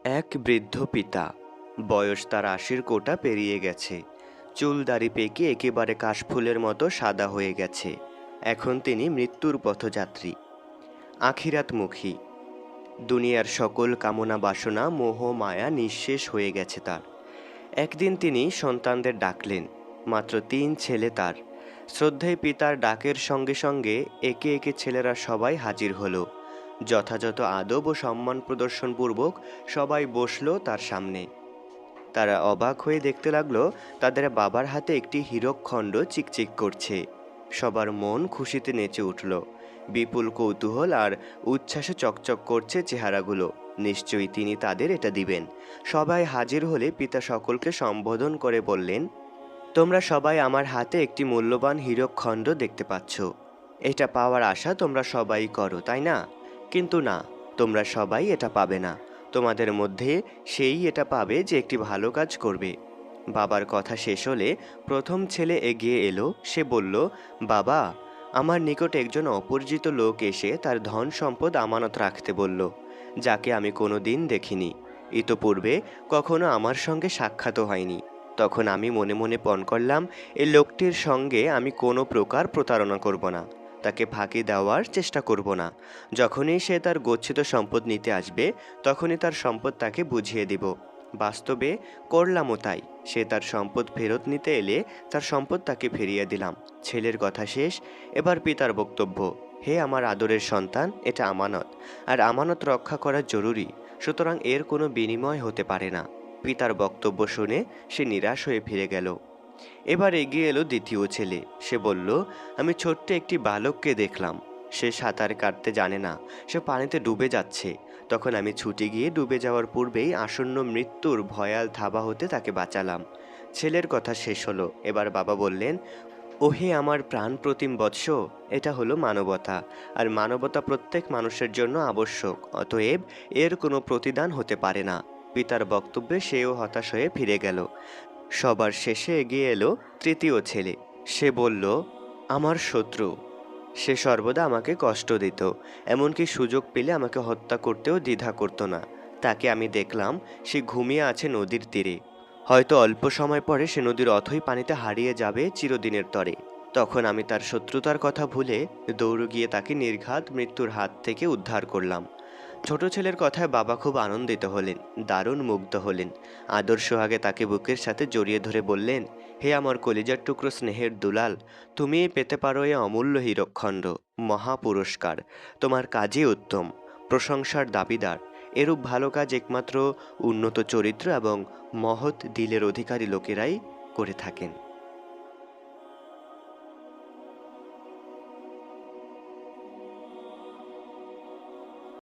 এক বৃদ্ধ পিতা, বয়স তার ৮০-র কোটা পেরিয়ে গেছে। চুল দাড়ি পেকে একেবারে কাশফুলের মতো সাদা হয়ে গেছে। এখন তিনি মৃত্যুর পথযাত্রী, আখিরাতমুখী। দুনিয়ার সকল কামনা বাসনা মোহ মায়া নিঃশেষ হয়ে গেছে তার। একদিন তিনি সন্তানদের ডাকলেন। মাত্র ৩ ছেলে তার। শ্রদ্ধেয় পিতার ডাকের সঙ্গে সঙ্গে একে একে ছেলেরা সবাই হাজির হলো। যথাযথ আদব ও সম্মান প্রদর্শনপূর্বক সবাই বসলো তার সামনে। তারা অবাক হয়ে দেখতে লাগলো তাদের বাবার হাতে একটি হীরকখণ্ড চিকচিক করছে। সবার মন খুশিতে নেচে উঠল। বিপুল কৌতূহল আর উচ্ছ্বাসে চকচক করছে চেহারাগুলো। নিশ্চয়ই তিনি তাদের এটা দিবেন। সবাই হাজির হলে পিতা সকলকে সম্বোধন করে বললেন, তোমরা সবাই আমার হাতে একটি মূল্যবান হীরকখণ্ড দেখতে পাচ্ছ। এটা পাওয়ার আশা তোমরা সবাই করো, তাই না? কিন্তু না, তোমরা সবাই এটা পাবে না। তোমাদের মধ্যে সেই এটা পাবে যে একটি ভালো কাজ করবে। বাবার কথা শেষ হলে প্রথম ছেলে এগিয়ে এলো। সে বলল, বাবা, আমার নিকট একজন অপরিচিত লোক এসে তার ধন সম্পদ আমানত রাখতে বলল, যাকে আমি কোনো দিন দেখিনি। ইতপূর্বে কখনো আমার সঙ্গে সাক্ষাৎও হয়নি। তখন আমি মনে মনে পণ করলাম, এই লোকটির সঙ্গে আমি কোনো প্রকার প্রতারণা করব না, তাকে ফাঁকি দেওয়ার চেষ্টা করব না। যখনই সে তার গচ্ছিত সম্পদ নিতে আসবে, তখনই তার সম্পদ তাকে বুঝিয়ে দিব। বাস্তবে করলামও তাই। সে তার সম্পদ ফেরত নিতে এলে তার সম্পদ তাকে ফিরিয়ে দিলাম। ছেলের কথা শেষ। এবার পিতার বক্তব্য, হে আমার আদরের সন্তান, এটা আমানত, আর আমানত রক্ষা করা জরুরি। সুতরাং এর কোনো বিনিময় হতে পারে না। পিতার বক্তব্য শুনে সে নিরাশ হয়ে ফিরে গেল। এবার এগিয়ে এলো দ্বিতীয় ছেলে। সে বলল, আমি ছোট্ট একটি বালককে দেখলাম। সে সাঁতার কাটতে জানে না, সে পানিতে ডুবে যাচ্ছে। তখন আমি ছুটে গিয়ে ডুবে যাওয়ার পূর্বেই আসন্ন মৃত্যুর ভয়াল থাবা হতে তাকে বাঁচালাম। ছেলের কথা শেষ হলো। এবার বাবা বললেন, ওহে আমার প্রাণ প্রতিম বৎস, এটা হলো মানবতা, আর মানবতা প্রত্যেক মানুষের জন্য আবশ্যক। অতএব এর কোনো প্রতিদান হতে পারে না। পিতার বক্তব্যে সেও হতাশ হয়ে ফিরে গেল। সবার শেষে এগিয়ে এলো তৃতীয় ছেলে। সে বলল, আমার শত্রু। সে সর্বদা আমাকে কষ্ট দিত, এমনকি সুযোগ পেলে আমাকে হত্যা করতেও দ্বিধা করত না। তাকে আমি দেখলাম, সে ঘুমিয়ে আছে নদীর তীরে। হয়তো অল্প সময় পরে সে নদীর অথই পানিতে হারিয়ে যাবে চিরদিনের তরে। তখন আমি তার শত্রুতার কথা ভুলে দৌড়ে গিয়ে তাকে নির্ঘাত মৃত্যুর হাত থেকে উদ্ধার করলাম। ছোট ছেলের কথায় বাবা খুব আনন্দিত হলেন, দারুণ মুগ্ধ হলেন। আদর সোহাগে তাকে বুকের সাথে জড়িয়ে ধরে বললেন, হে আমার কলিজার টুকরো স্নেহের দুলাল, তুমি পেতে পারো এ অমূল্য হীরকখণ্ড, মহা পুরস্কার। তোমার কাজই উত্তম, প্রশংসার দাবিদার। এরূপ ভালো কাজ একমাত্র উন্নত চরিত্র এবং মহৎ দিলের অধিকারী লোকেরাই করে থাকেন।